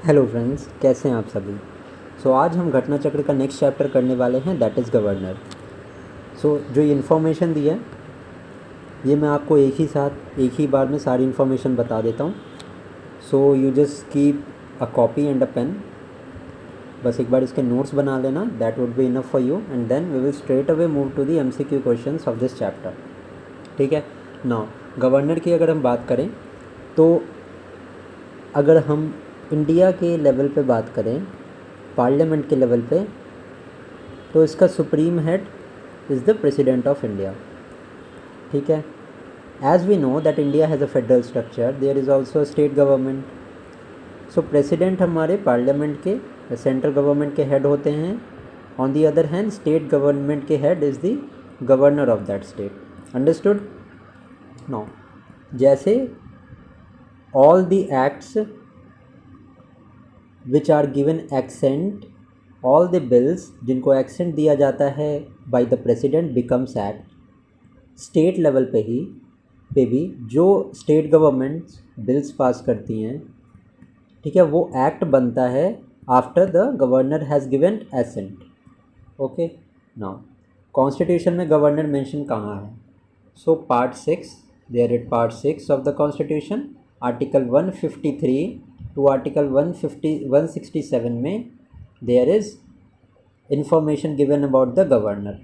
Hello friends, कैसे हैं आप सभी। आज हम घटना चक्र का नेक्स्ट चैप्टर करने वाले हैं, दैट इज़ गवर्नर। जो ये इन्फॉर्मेशन दी है ये मैं आपको एक ही बार में सारी इन्फॉर्मेशन बता देता हूँ। You just keep a copy and a pen. बस एक बार इसके नोट्स बना लेना, that would be enough for you, and then we will straight away move to the MCQ questions of this chapter. ठीक है। नाउ गवर्नर की अगर हम बात करें तो अगर हम इंडिया के लेवल पे बात करें, पार्लियामेंट के लेवल पे, तो इसका supreme head is the president of India. ठीक है। As we know that India has a federal structure, there is also state government. President हमारे पार्लियामेंट के, सेंट्रल गवर्नमेंट के हेड होते हैं। On the other hand state government के head is the governor of that state. Understood. No, जैसे all the acts which are given assent, all the bills जिनको assent दिया जाता है bye the president becomes act. State level पे भी जो state governments bills pass करती हैं, ठीक है, वो एक्ट बनता है after the governor has given assent. Okay. Now constitution में गवर्नर मेंशन कहाँ है? Part 6, there it part 6 of the constitution, article 153 to article 167 में there is information given about the governor.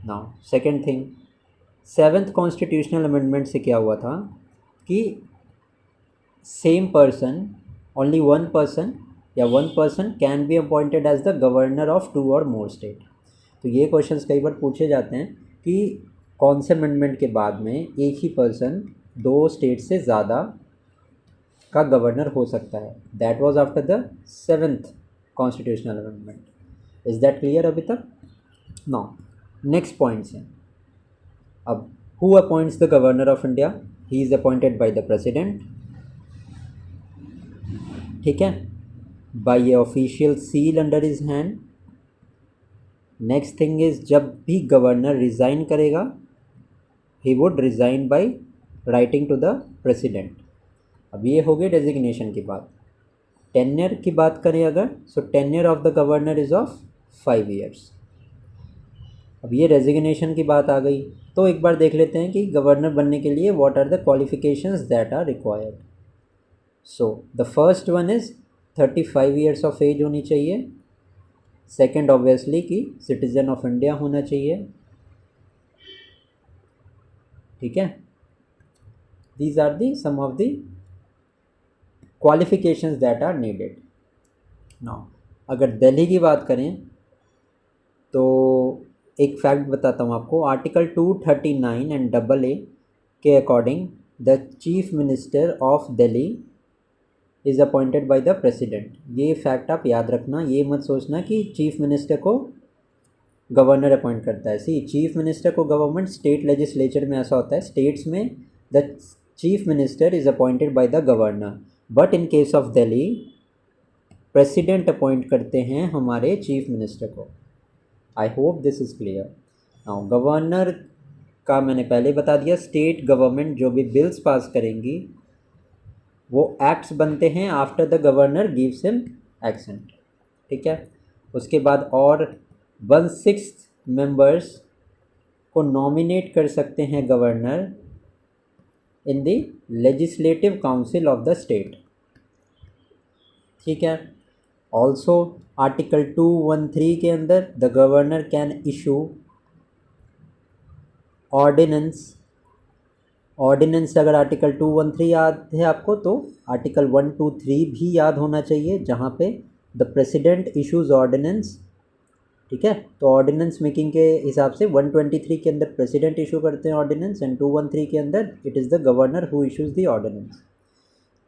Now second thing, 7th constitutional amendment से क्या हुआ था कि same person, only one person या one person can be appointed as the governor of 2 और more state. तो ये क्वेश्चंस कई बार पूछे जाते हैं कि कौन से अमेंडमेंट के बाद में एक ही पर्सन 2 स्टेट से ज़्यादा का गवर्नर हो सकता है। That was after the 7th constitutional amendment. Is that clear अभी तक? नाउ नेक्स्ट पॉइंट्स हैं। अब who appoints the governor of India? He is appointed by the president. ठीक है, by a official seal under his hand. Next thing is, जब भी governor resign करेगा, he would resign by writing to the president. अब ये हो गई designation की बात। टेन्योर की बात करें अगर, tenure of the governor is of 5 years। अब ये रेजिग्नेशन की बात आ गई, तो एक बार देख लेते हैं कि गवर्नर बनने के लिए what are the qualifications that are required. The first one is 35 years of age होनी चाहिए। सेकेंड ऑब्वियसली कि सिटीजन ऑफ इंडिया होना चाहिए। ठीक है, these are the some of the qualifications that are needed. Now अगर दिल्ली की बात करें तो एक फैक्ट बताता हूँ आपको। आर्टिकल 239 एंड AA के according the chief minister of Delhi is appointed by the president. ये फैक्ट आप याद रखना, ये मत सोचना कि चीफ मिनिस्टर को गवर्नर अपॉइंट करता है। चीफ मिनिस्टर को गवर्नमेंट, स्टेट लेजिस्लेचर में ऐसा होता है, स्टेट्स में the chief minister is appointed by the governor, but in case of Delhi president appoint करते हैं हमारे चीफ मिनिस्टर को। I hope this is clear. Now governor का मैंने पहले बता दिया, स्टेट गवर्नमेंट जो भी बिल्स पास करेंगी वो एक्ट्स बनते हैं after the governor gives him accent. ठीक है, उसके बाद और 1/6 मेंबर्स को नॉमिनेट कर सकते हैं governor in the legislative council of the state. ठीक है, ऑल्सो आर्टिकल 213 के अंदर the governor can issue ordinance. अगर आर्टिकल 213 याद है आपको तो आर्टिकल 123 भी याद होना चाहिए, जहाँ पे द प्रेसिडेंट इशूज़ ऑर्डिनेंस। ठीक है, तो ऑर्डिनेंस मेकिंग के हिसाब से 123 के अंदर प्रेसिडेंट इशू करते हैं ऑर्डिनेंस, एंड 213 के अंदर it is the governor who issues the ordinance.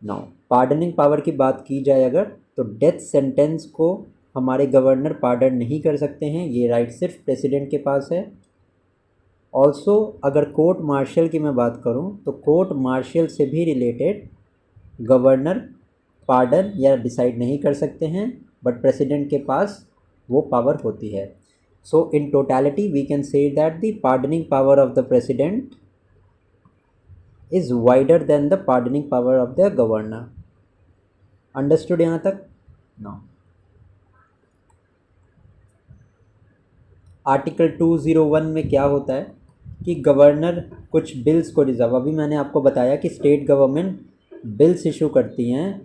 Now pardoning power की बात की जाए अगर, तो डेथ सेंटेंस को हमारे गवर्नर पार्डन नहीं कर सकते हैं, ये राइट सिर्फ प्रेसिडेंट के पास है। ऑल्सो अगर कोर्ट मार्शल की मैं बात करूं तो कोर्ट मार्शल से भी रिलेटेड गवर्नर पार्डन या डिसाइड नहीं कर सकते हैं, बट प्रेसिडेंट के पास वो पावर होती है। In totality we can say that the pardoning power of the president is wider than the pardoning power of the governor. Understood यहाँ तक? नाउ आर्टिकल 201 में क्या होता है कि गवर्नर कुछ बिल्स को रिजर्व, अभी मैंने आपको बताया कि स्टेट गवर्नमेंट बिल्स इशू करती हैं,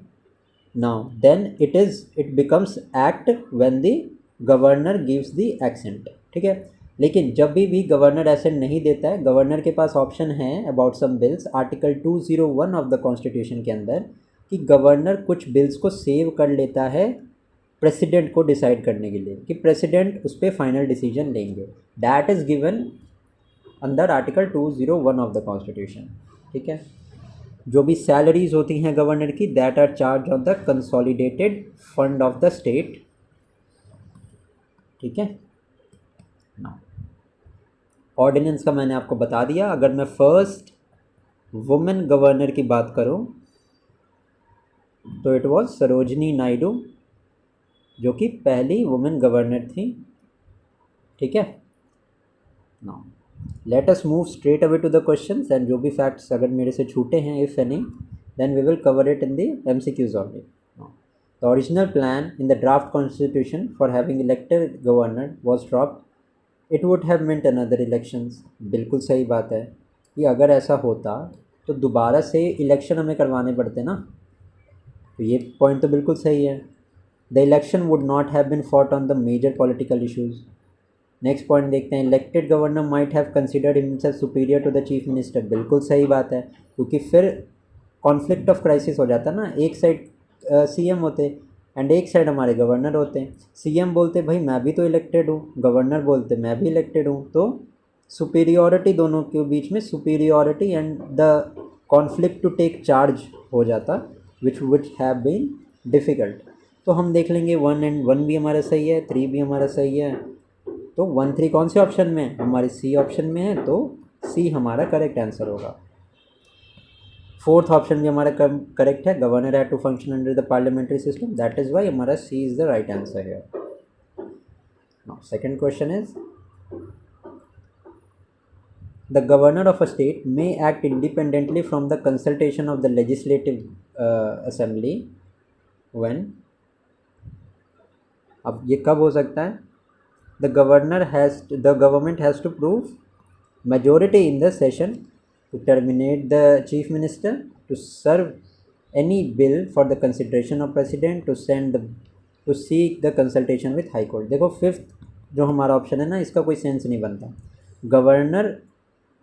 now then it becomes act when the governor gives the assent, ठीक है। लेकिन जब भी गवर्नर एसेंट नहीं देता है, गवर्नर के पास ऑप्शन है about some bills article 201 of the constitution के अंदर कि गवर्नर कुछ बिल्स को सेव कर लेता है प्रेसिडेंट को डिसाइड करने के लिए कि प्रेसिडेंट उस पर फाइनल डिसीजन लेंगे। That is given under article 201 of the constitution, ठीक है। जो भी सैलरीज होती हैं गवर्नर की, that are charge of the consolidated fund of the state, ठीक है ना। ऑर्डिनेंस का मैंने आपको बता दिया। अगर मैं फर्स्ट वुमेन गवर्नर की बात करूं तो इट वाज सरोजनी नायडू, जो कि पहली वुमेन गवर्नर थी, ठीक है। Now let us move straight away to the questions, and जो भी फैक्ट्स अगर मेरे से छूटे हैं if any, then we will cover it in the MCQs only. The original plan in the draft constitution for having elected governor was dropped. It would have meant another elections. बिल्कुल सही बात है कि अगर ऐसा होता तो दोबारा से इलेक्शन हमें करवाने पड़ते ना, तो ये पॉइंट तो बिल्कुल सही है। The election would not have been fought on the major political issues. Next point देखते हैं, elected governor might have considered himself superior to the chief minister. बिल्कुल सही बात है, क्योंकि फिर कॉन्फ्लिक्ट ऑफ क्राइसिस हो जाता ना। एक साइड CM होते एंड एक साइड हमारे गवर्नर होते हैं। CM बोलते भाई मैं भी तो इलेक्टेड हूँ, गवर्नर बोलते मैं भी इलेक्टेड हूँ, तो सुपीरियॉरिटी दोनों के बीच में superiority and the conflict to take charge हो जाता, विच हैव बीन डिफ़िकल्ट। तो हम देख लेंगे 1 एंड 1 भी हमारा सही है, 3 भी हमारा सही है। तो 1, 3 कौन से ऑप्शन में है? हमारे C ऑप्शन में है, तो C हमारा करेक्ट आंसर होगा। 4th ऑप्शन भी हमारा करेक्ट है, governor had to function under the parliamentary system, that is why हमारा C is the right answer है। Now second question is, the governor of a state may act independently from the consultation of the legislative assembly when. अब ये कब हो सकता है? The government has to prove majority in the session to terminate the chief minister, to serve any bill for the consideration of president, to seek the consultation with high court. देखो 5th जो हमारा option है ना, इसका कोई sense नहीं बनता। Governor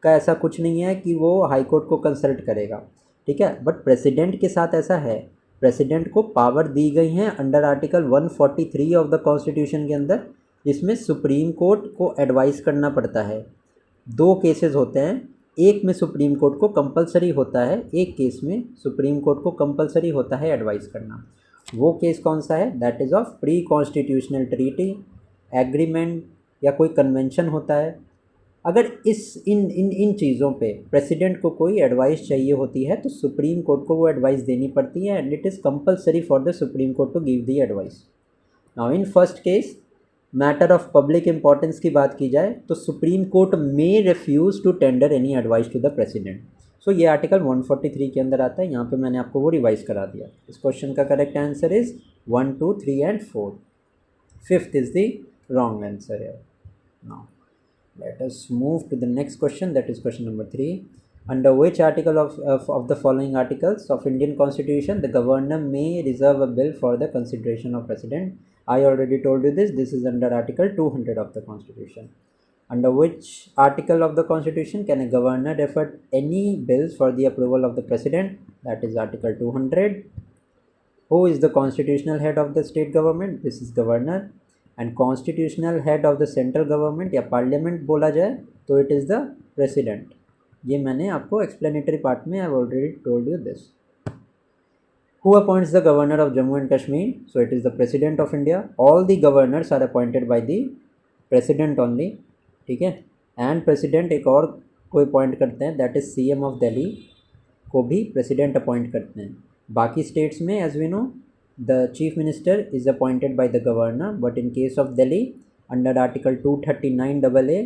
का ऐसा कुछ नहीं है कि वो हाई कोर्ट को कंसल्ट करेगा, ठीक है, बट प्रेसिडेंट के साथ ऐसा है। प्रेसिडेंट को पावर दी गई हैं under article 143 of the constitution के अंदर, जिसमें सुप्रीम कोर्ट को एडवाइस करना पड़ता है। 2 केसेस होते हैं, एक में सुप्रीम कोर्ट को कंपलसरी होता है, एक केस में सुप्रीम कोर्ट को कंपलसरी होता है एडवाइस करना। वो केस कौन सा है? That is of pre constitutional treaty, agreement या कोई कन्वेंशन होता है। अगर इन चीज़ों पे प्रेसिडेंट को कोई एडवाइस चाहिए होती है तो सुप्रीम कोर्ट को वो एडवाइस देनी पड़ती है, and it is compulsory for the supreme court to give the advice. Now in first case, matter of public importance की बात की जाए तो supreme court may refuse to tender any advice to the president. So ये article 143 के अंदर आता है, यहाँ पे मैंने आपको वो रिवाइज करा दिया। इस क्वेश्चन का correct answer is 1, 2, 3 and 4। 5th is the wrong answer है। Now let us move to the next question, that is question number 3. Under which article of the following articles of Indian Constitution the governor may reserve a bill for the consideration of president? I already told you this. This is under article 200 of the Constitution. Under which article of the Constitution can a governor refer any bills for the approval of the president? That is article 200. Who is the constitutional head of the state government? This is governor. And constitutional head of the central government या parliament बोला जाए तो it is the president. ये मैंने आपको explanatory part में I have already told you this. Who appoints the governor of Jammu and Kashmir? So it is the president of India. All the governors are appointed by the president only, ठीक है। And president एक और को appoint करते हैं, that is CM of Delhi को भी president appoint करते हैं। बाकी स्टेट्स में as we know the chief minister is appointed by the governor, but in case of Delhi under article 239 AA,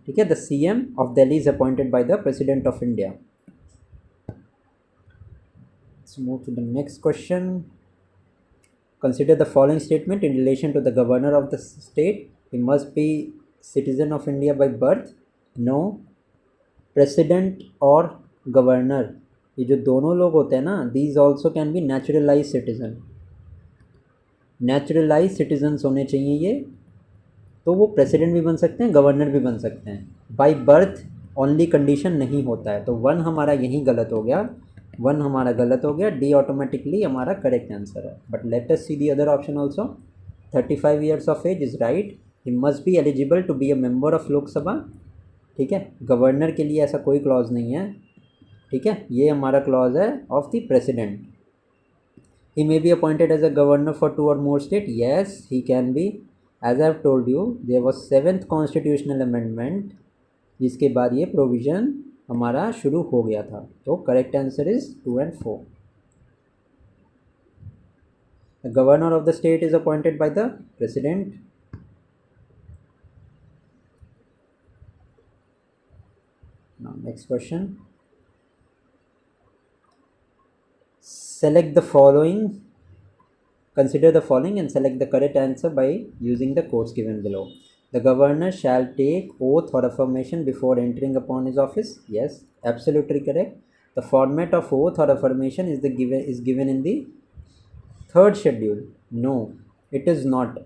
ठीक है, the CM of Delhi is appointed by the president of India. Let's move to the next question. Consider the following statement in relation to the governor of the state. He must be citizen of India by birth. No. President और governor, ये जो दोनों लोग होते हैं ना, these also can be naturalized citizen. Neutralise citizens होने चाहिए ये, तो वो प्रेसिडेंट भी बन सकते हैं, गवर्नर भी बन सकते हैं. बाय बर्थ ओनली कंडीशन नहीं होता है. तो वन हमारा यहीं गलत हो गया, वन हमारा गलत हो गया. डी ऑटोमेटिकली हमारा करेक्ट आंसर है. But let us see the other option also. 35 years of age is right. He must be eligible to be a member of Lok Sabha. ठीक है, गवर्नर के लिए ऐसा कोई क्लॉज नहीं है. ठीक है, ये हमारा क्लॉज है of the president. He may be appointed as a governor for 2 or more states. Yes, he can be. As I have told you, there was 7th constitutional amendment जिसके बाद ये प्रोविज़न हमारा शुरू हो गया था. तो correct answer is 2 and 4. The governor of the state is appointed by the president. Now next question. Select the following. Consider the following and select the correct answer by using the quotes given below. The governor shall take oath or affirmation before entering upon his office. Yes, absolutely correct. The format of oath or affirmation is given in the 3rd schedule. No, it is not.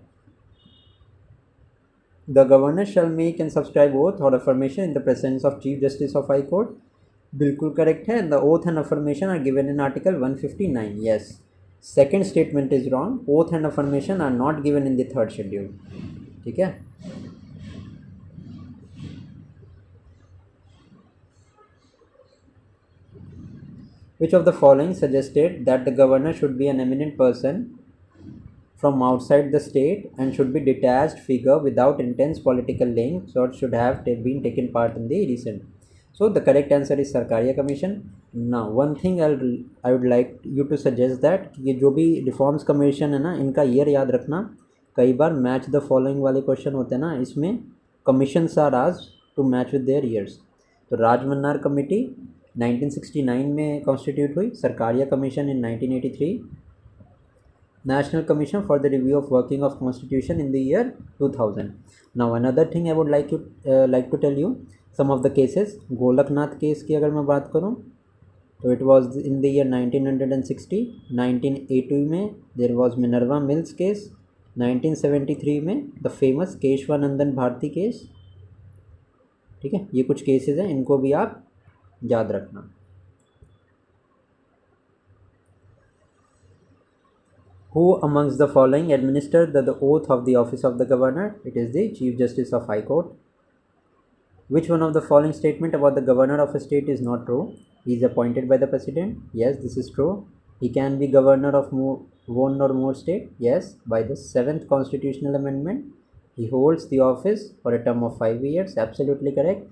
The governor shall make and subscribe oath or affirmation in the presence of Chief Justice of High Court. बिल्कुल correct है. The oath and affirmation are given in Article 159. Yes. Second statement is wrong. Oath and affirmation are not given in the 3rd schedule. ठीक है. Which of the following suggested that the governor should be an eminent person from outside the state and should be detached figure without intense political links or should have been taken part in the recent? So the correct answer is Sarkaria Commission. Now one thing I would like you to suggest that ये जो भी reforms commission है ना, इनका year याद रखना. कई बार मैच द फॉलोइंग वाले क्वेश्चन होते हैं ना, इसमें commissions are asked to match with their years. तो राजमन्नार कमेटी 1969 में कॉन्स्टिट्यूट हुई. Sarkaria commission in 1983. National Commission for the Review of Working of Constitution in the year 2000. Now another thing I would like to tell you some of the cases. Golaknath case की अगर मैं बात करूं तो it was in the year 1960. 1980 में there was Minerva Mills case. 1973 में the famous Keshavanandan Bharti case. ठीक है, ये कुछ केसेस हैं, इनको भी आप याद रखना. Who amongst the following administered the oath of the office of the governor? It is the Chief Justice of High Court. Which one of the following statement about the governor of a state is not true? He is appointed by the president. Yes, this is true. He can be governor of one or more state. Yes, by the 7th constitutional amendment. He holds the office for a term of 5 years. Absolutely correct.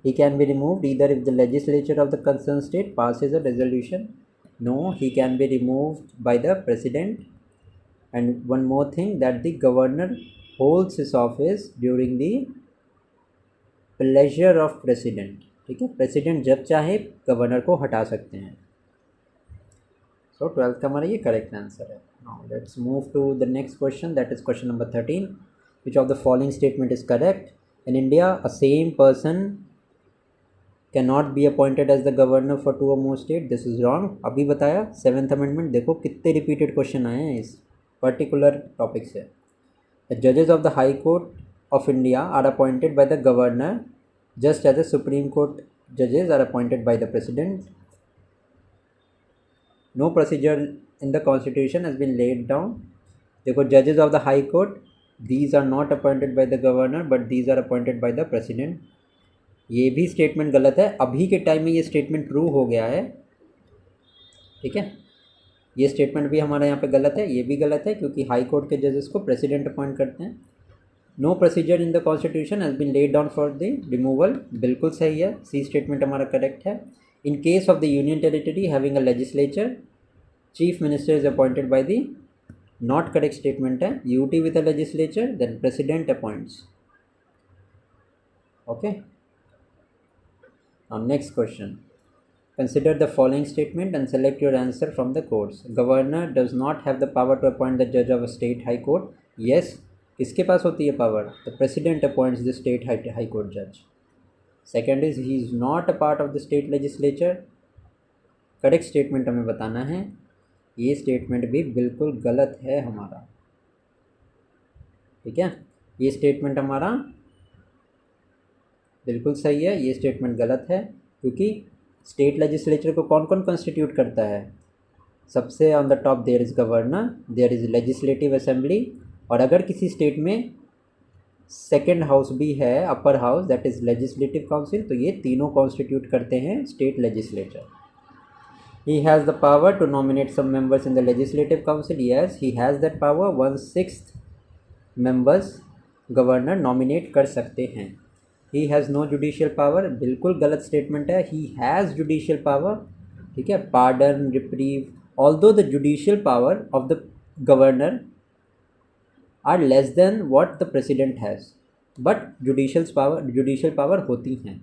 He can be removed either if the legislature of the concerned state passes a resolution. No, he can be removed by the president. And one more thing, that the governor holds his office during the pleasure of president. ठीक है, president जब चाहे governor को हटा सकते हैं. सो 12th का हमारा ये करेक्ट आंसर है. Now let's move to the next question, that is question number 13. Which of the following statement is correct? In India a same person can not be appointed as the governor for 2 or more state. This is wrong. अभी बताया 7th amendment. देखो कितने repeated question आए हैं इस particular topic से. The जजेस of the high court of India are appointed by the governor just as the Supreme Court judges are appointed by the President. No procedure in the Constitution has been laid down. देखो, judges of the High Court, these are not appointed by the Governor but these are appointed by the President. ये भी statement गलत है. अभी के time में ये statement true हो गया है. ठीक है, ये स्टेटमेंट भी हमारा यहाँ पे गलत है, ये भी गलत है, क्योंकि हाई कोर्ट के जजेस को प्रेसिडेंट अपॉइंट करते हैं. No procedure in the constitution has been laid down for the removal. बिल्कुल सही है, सी स्टेटमेंट हमारा करेक्ट है. In case of the union territory having a legislature, chief minister is appointed by the, not correct statement है. UT with a legislature then president appoints. Okay, now next question. Consider the following statement and select your answer from the courts. Governor does not have the power to appoint the judge of a state high court. Yes, किसके पास होती है power? The president appoints the state high court judge. Second is he is not a part of the state legislature. Correct statement हमें बताना है. ये statement भी बिल्कुल गलत है हमारा. ठीक है, ये स्टेटमेंट हमारा बिल्कुल सही है, ये स्टेटमेंट गलत है, क्योंकि स्टेट लेजिस्लेचर को कौन कौन कॉन्स्टिट्यूट करता है? सबसे on the top there is governor, there is legislative assembly, और अगर किसी स्टेट में सेकेंड हाउस भी है, upper house, that is legislative council, तो ये तीनों कॉन्स्टिट्यूट करते हैं state legislature. He has the power to nominate some members in the legislative council. Yes, he has that power. 1/6 members governor nominate कर सकते हैं. He has no judicial power. बिल्कुल गलत स्टेटमेंट है. He has judicial power. ठीक है, pardon, reprieve. Although the judicial power of the governor are less than what the president has, but judicial power होती हैं.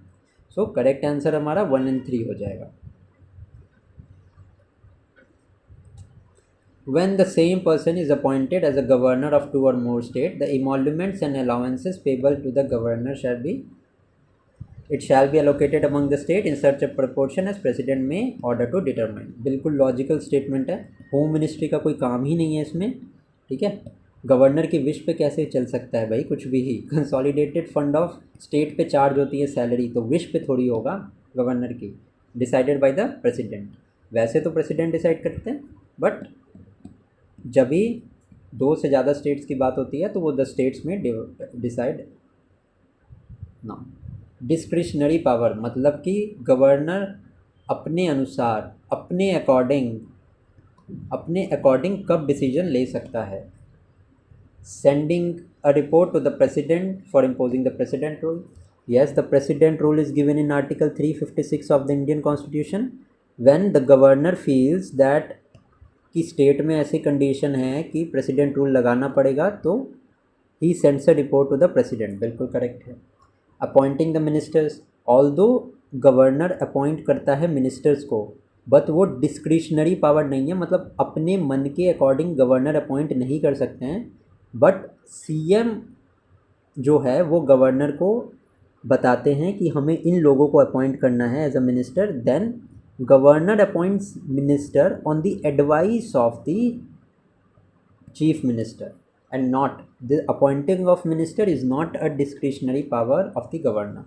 So correct answer हमारा 1 and 3 हो जाएगा. When the same person is appointed as a governor of 2 or more states, the emoluments and allowances payable to the governor shall be allocated among the state in such a proportion as president may order to determine. बिल्कुल logical statement है. Home ministry का कोई काम ही नहीं है इसमें. ठीक है, गवर्नर की विश पे कैसे चल सकता है भाई कुछ भी ही. कंसोलिडेटेड फंड ऑफ स्टेट पे चार्ज होती है सैलरी, तो विश पे थोड़ी होगा गवर्नर की. Decided by the president. वैसे तो प्रेसिडेंट डिसाइड करते हैं, बट जब भी 2 से ज़्यादा स्टेट्स की बात होती है तो वो 10 स्टेट्स में डिसाइड ना. डिस्क्रिशनरी पावर मतलब कि गवर्नर अपने अनुसार, अपने अकॉर्डिंग कब डिसीजन ले सकता है. Sending a report to the president for imposing the president rule. Yes, the president rule is given in article 356 of the Indian constitution. When the governor feels that कि state में ऐसी condition है कि president rule लगाना पड़ेगा, तो ही sends a report to the president. बिल्कुल करेक्ट है. Appointing the ministers. Although governor appoint करता है मिनिस्टर्स को, बट वो डिस्क्रिशनरी पावर नहीं है, मतलब अपने मन के अकॉर्डिंग गवर्नर अपॉइंट नहीं कर सकते हैं. बट सीएम जो है वो गवर्नर को बताते हैं कि हमें इन लोगों को अपॉइंट करना है as a minister. Then governor appoints minister on the advice of the chief minister, and not the appointing of minister is not a discretionary power of the governor.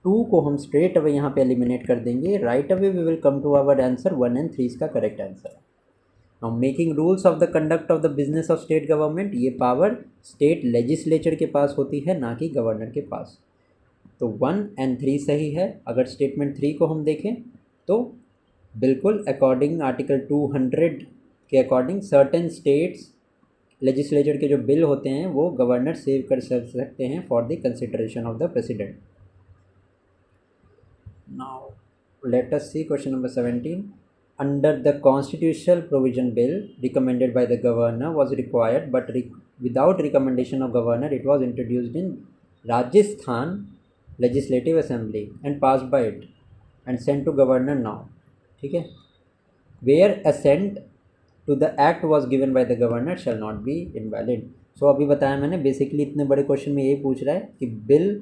2 को हम straight away यहाँ पे eliminate कर देंगे. right away we will come to our answer. 1 and 3 इसका correct answer. now making rules of the conduct of the business of state government, ये power state legislature के पास होती है, ना कि governor के पास. तो 1 and 3 सही है. अगर statement 3 को हम देखें तो बिल्कुल अकॉर्डिंग आर्टिकल 200 के अकॉर्डिंग सर्टेन स्टेट्स लेजिस्लेचर के जो बिल होते हैं वो गवर्नर सेव कर सकते हैं for the consideration of the president. Now let us see question number 17. Under the constitutional provision bill recommended by the governor was required, but without recommendation of governor it was introduced in Rajasthan legislative assembly and passed by it and sent to governor now. ठीक है, where assent to the act was given by the governor shall not be invalid. So अभी बताया मैंने, basically इतने बड़े question में यही पूछ रहा है कि बिल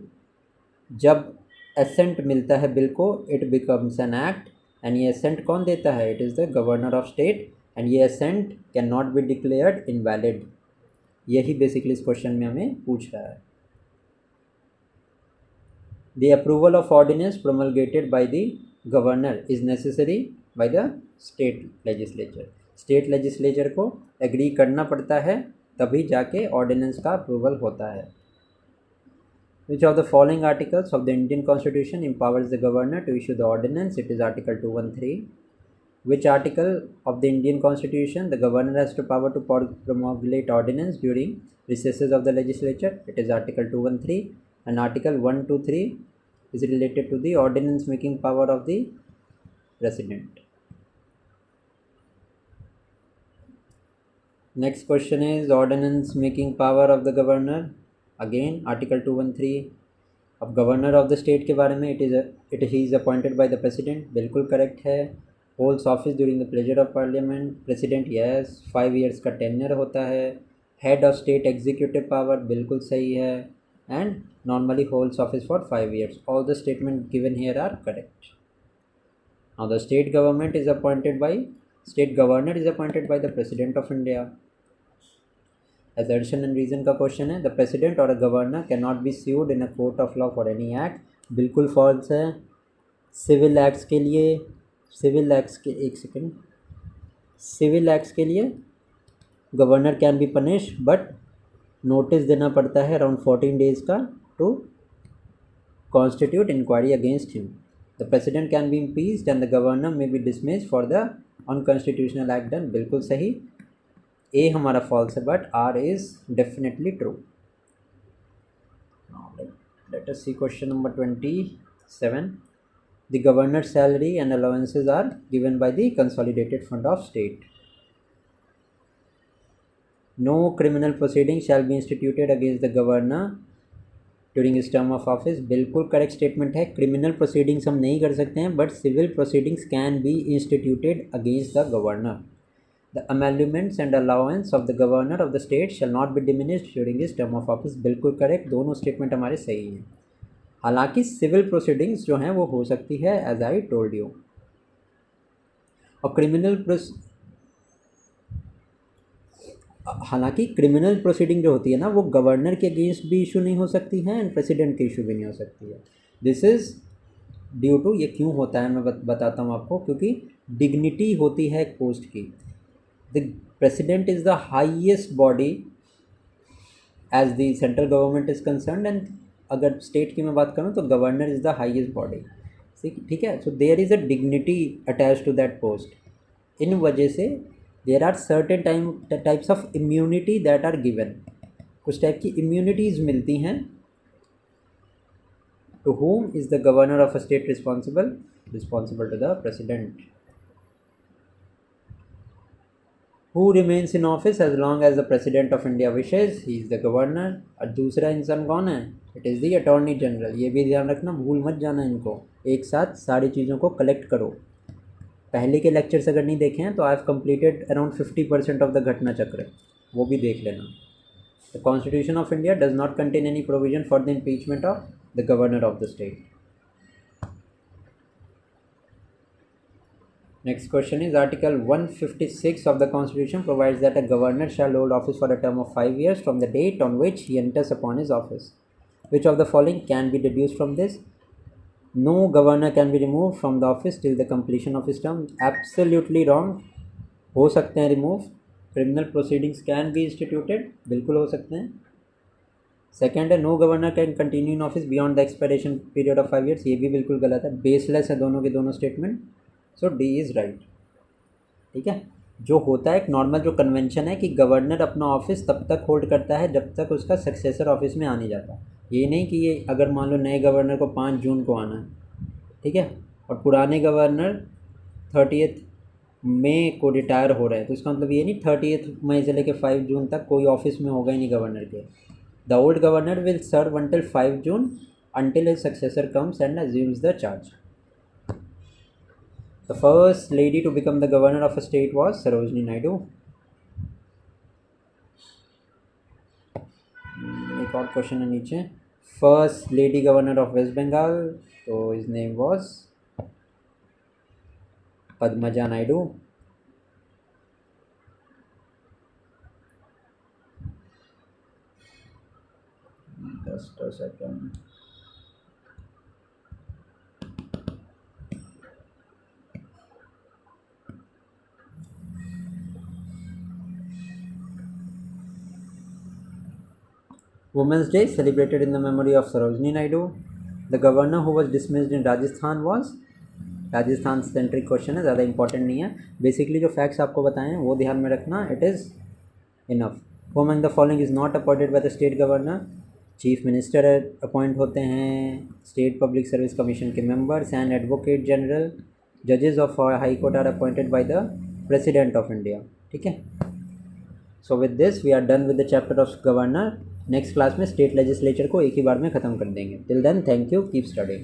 जब असेंट मिलता है बिल को, it becomes an act, and ये असेंट कौन देता है? It is the governor of state, and ये assent can not be declared invalid. यही बेसिकली इस क्वेश्चन में हमें पूछ रहा है. The approval of ordinance promulgated by the governor is necessary by the state legislature. State legislature को agree करना पड़ता है, तभी जाके ऑर्डिनेंस का अप्रूवल होता है. विच of the following articles of the Indian constitution empowers the governor to issue the ordinance? It is article 213. Which article of the Indian constitution the governor has the power to promulgate ordinance during recesses of the legislature? It is article 213. And article 123 is related to the ordinance making power of the president. Next question is ordinance making power of the governor. Again article 213. अब governor of the state के बारे में, it he is appointed by the president, बिल्कुल correct है। Holds office during the pleasure of parliament, president yes, 5 years का tenure होता है। Head of state executive power, बिल्कुल सही है। And normally holds office for 5 years, all the statement given here are correct. Now the state government is appointed by, state governor is appointed by the president of India. Assertion and reason का question है, the president और a governor can not B sued in a court of law for any act, बिल्कुल false है। Civil acts के लिए, civil acts के, एक second, civil acts के लिए governor can be punish, but notice देना पड़ता है अराउंड 14 days का to constitute inquiry against him. The president can be impeached and the governor may be dismissed for the unconstitutional act done, बिल्कुल सही। A हमारा false है, but R is definitely true. Let us see question number 27. The governor's salary and allowances are given by the consolidated fund of state. No criminal proceeding shall be instituted against the governor during his term of office, बिल्कुल correct statement है। Criminal proceedings हम नहीं कर सकते हैं, but civil proceedings can be instituted against the governor. The emoluments and allowance of the governor of the state shall not be diminished during his term of office, बिल्कुल correct, दोनों statement हमारे सही हैं। हालांकि सिविल प्रोसीडिंग्स जो हैं वो हो सकती है, एज आई टोल्ड यू। और हालांकि क्रिमिनल प्रोसीडिंग जो होती है ना, वो गवर्नर के अगेंस्ट भी इशू नहीं हो सकती है एंड प्रेसिडेंट के इशू भी नहीं हो सकती है। दिस इज़ ड्यू टू, ये क्यों होता है मैं बताता हूँ आपको, क्योंकि डिग्निटी होती है एक पोस्ट की। The president is the highest body as the central government is concern, and अगर स्टेट की मैं बात करूँ तो governor is the highest body, ठीक है। So there is a dignity attach to that post. इन वजह से there are certain types of immunity that are given, कुछ टाइप की इम्यूनिटीज़ मिलती हैं। To whom is the governor of a state responsible to the president, who remains in office as long as the president of India wishes, he is the governor। और दूसरा इंसान कौन है, it is the attorney general. ये भी ध्यान रखना, भूल मत जाना इनको, एक साथ सारी चीज़ों को कलेक्ट करो। पहले के लेक्चर्स अगर नहीं देखे हैं तो I have completed around 50% of the घटना चक्र, वो भी देख लेना। The constitution of India does not contain any provision for the impeachment of the governor of the state. Next question is Article 156 of the Constitution provides that a governor shall hold office for a term of 5 years from the date on which he enters upon his office. Which of the following can be deduced from this? No governor can be removed from the office till the completion of his term. Absolutely wrong. हो सकते हैं remove. Criminal proceedings can be instituted. बिल्कुल हो सकते हैं। Second है, no governor can continue in office beyond the expiration period of 5 years, ये भी बिल्कुल गलत है, बेसलेस है दोनों के दोनों statement. So D is right, ठीक है। जो होता है एक नॉर्मल जो कन्वेंशन है कि गवर्नर अपना ऑफिस तब तक होल्ड करता है जब तक उसका सक्सेसर ऑफिस में आ नहीं जाता। ये नहीं कि ये अगर मान लो नए गवर्नर को 5 जून को आना है, ठीक है, और पुराने गवर्नर 30 मई को रिटायर हो रहे हैं, तो इसका मतलब ये नहीं 30 मई से लेकर 5 जून तक कोई ऑफिस में होगा ही नहीं गवर्नर के। The old governor will serve until 5 June until his successor comes and assumes the charge. The first lady to become the governor of a state was Sarojini Naidu. एक और क्वेश्चन है नीचे, first lady governor of west Bengal, तो his name was Padmaja Naidu. Just a second. Women's Day celebrated in the memory of Sarojini Naidu. The governor who was dismissed in Rajasthan was, Rajasthan centric question है, ज़्यादा important नहीं है। Basically जो facts आपको बताए हैं वो ध्यान में रखना, it is enough. Who among the following is not appointed by the state governor? Chief minister appoint होते हैं, स्टेट पब्लिक सर्विस कमीशन के मेंबर्स एंड एडवोकेट जनरल, जजेस of high court are appointed by the president of India, ठीक है। So with this we are done with the chapter of governor. Next class में state legislature को एक ही बार में ख़त्म कर देंगे। Till then thank you, keep studying.